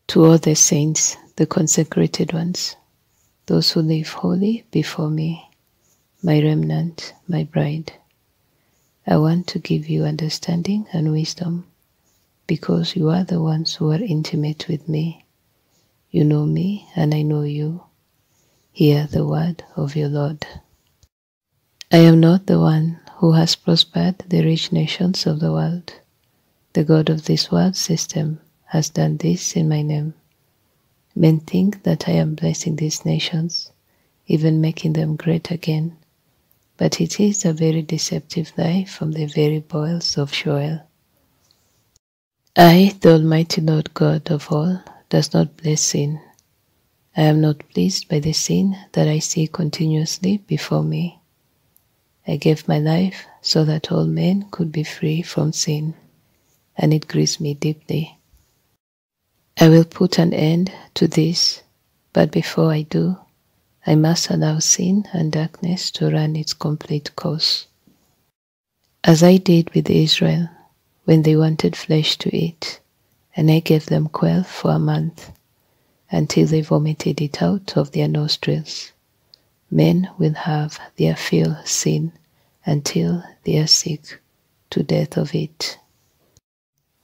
To all the saints, the consecrated ones, those who live holy before me, my remnant, my bride, I want to give you understanding and wisdom, because you are the ones who are intimate with me. You know me, and I know you. Hear the word of your Lord. I am not the one who has prospered the rich nations of the world. The God of this world system has done this in my name. Men think that I am blessing these nations, even making them great again, but it is a very deceptive lie from the very bowels of Sheol. I, the Almighty Lord God of all, does not bless sin. I am not pleased by the sin that I see continuously before me. I gave my life so that all men could be free from sin, and it grieves me deeply. I will put an end to this, but before I do, I must allow sin and darkness to run its complete course. As I did with Israel when they wanted flesh to eat, and I gave them quail for a month, until they vomited it out of their nostrils. Men will have their fill sin until they are sick to death of it.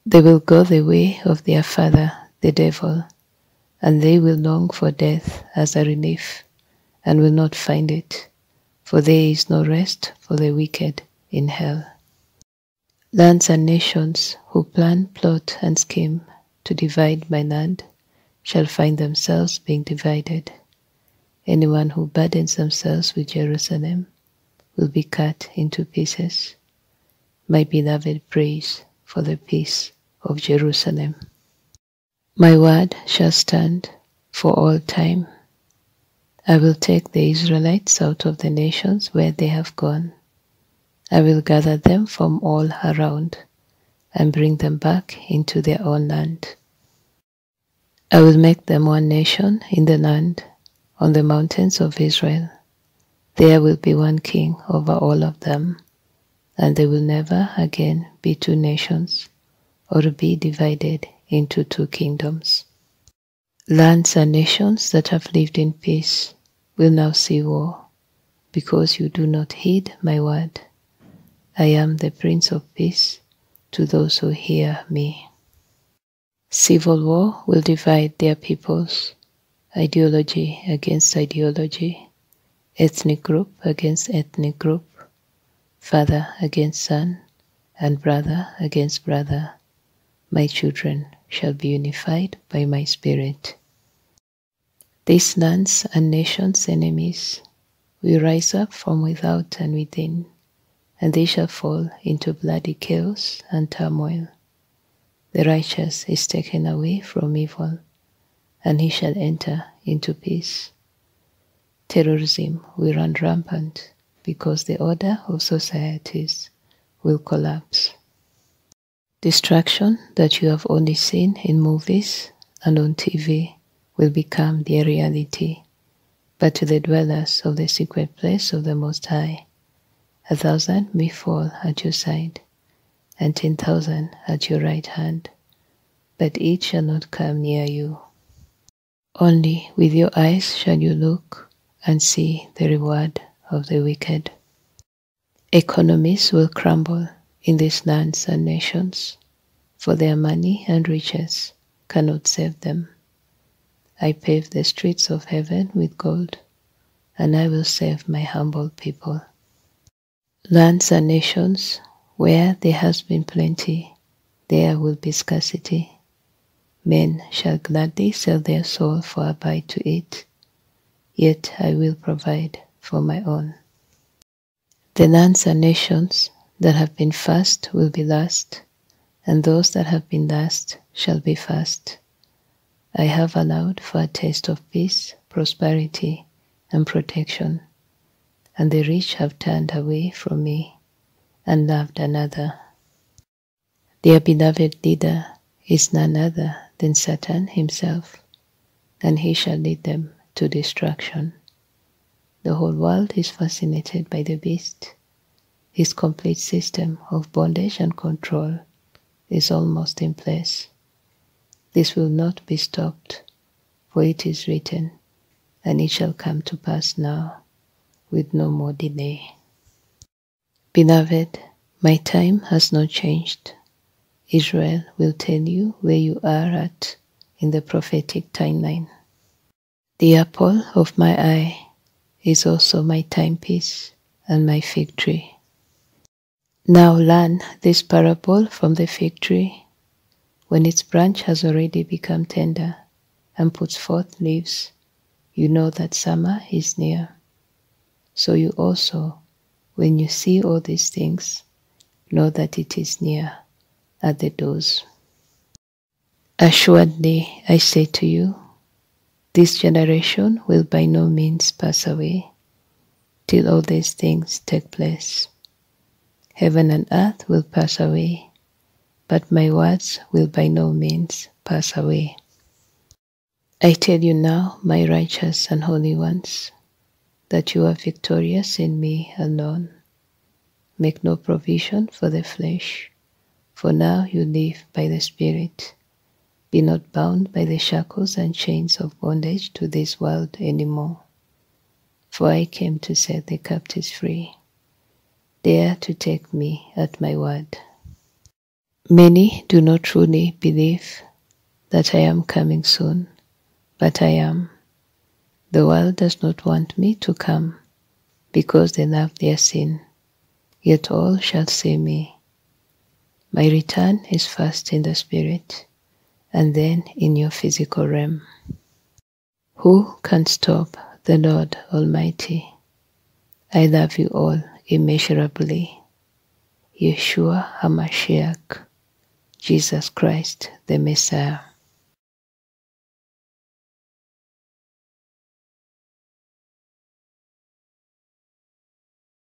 They will go the way of their father, the devil, and they will long for death as a relief, and will not find it, for there is no rest for the wicked in hell. Lands and nations who plan, plot, and scheme to divide my land shall find themselves being divided. Anyone who burdens themselves with Jerusalem will be cut into pieces. My beloved prays for the peace of Jerusalem. My word shall stand for all time. I will take the Israelites out of the nations where they have gone. I will gather them from all around and bring them back into their own land. I will make them one nation in the land, on the mountains of Israel. There will be one king over all of them, and they will never again be two nations, or be divided into two kingdoms. Lands and nations that have lived in peace will now see war, because you do not heed my word. I am the Prince of Peace to those who hear me. Civil war will divide their peoples, ideology against ideology, ethnic group against ethnic group, father against son, and brother against brother. My children shall be unified by my spirit. These lands and nations' enemies will rise up from without and within, and they shall fall into bloody chaos and turmoil. The righteous is taken away from evil, and he shall enter into peace. Terrorism will run rampant because the order of societies will collapse. Destruction that you have only seen in movies and on TV will become their reality, but to the dwellers of the secret place of the Most High, 1,000 may fall at your side, and 10,000 at your right hand, but it shall not come near you. Only with your eyes shall you look and see the reward of the wicked. Economies will crumble in these lands and nations, for their money and riches cannot save them. I pave the streets of heaven with gold, and I will save my humble people. Lands and nations where there has been plenty, there will be scarcity. Men shall gladly sell their soul for a bite to eat, yet I will provide for my own. The lands and nations that have been fast will be last, and those that have been last shall be fast. I have allowed for a taste of peace, prosperity, and protection, and the rich have turned away from me and loved another. Their beloved leader is none other than Satan himself, and he shall lead them to destruction. The whole world is fascinated by the beast. His complete system of bondage and control is almost in place. This will not be stopped, for it is written, and it shall come to pass now, with no more delay. Beloved, my time has not changed. Israel will tell you where you are at in the prophetic timeline. The apple of my eye is also my timepiece and my fig tree. Now learn this parable from the fig tree. When its branch has already become tender and puts forth leaves, you know that summer is near. So you also, when you see all these things, know that it is near at the doors. Assuredly, I say to you, this generation will by no means pass away till all these things take place. Heaven and earth will pass away, but my words will by no means pass away. I tell you now, my righteous and holy ones, that you are victorious in me alone. Make no provision for the flesh, for now you live by the Spirit. Be not bound by the shackles and chains of bondage to this world anymore. For I came to set the captives free. Dare to take me at my word. Many do not truly believe that I am coming soon, but I am. The world does not want me to come, because they love their sin. Yet all shall see me. My return is first in the Spirit, and then in your physical realm. Who can stop the Lord Almighty? I love you all immeasurably. Yeshua HaMashiach, Jesus Christ, the Messiah.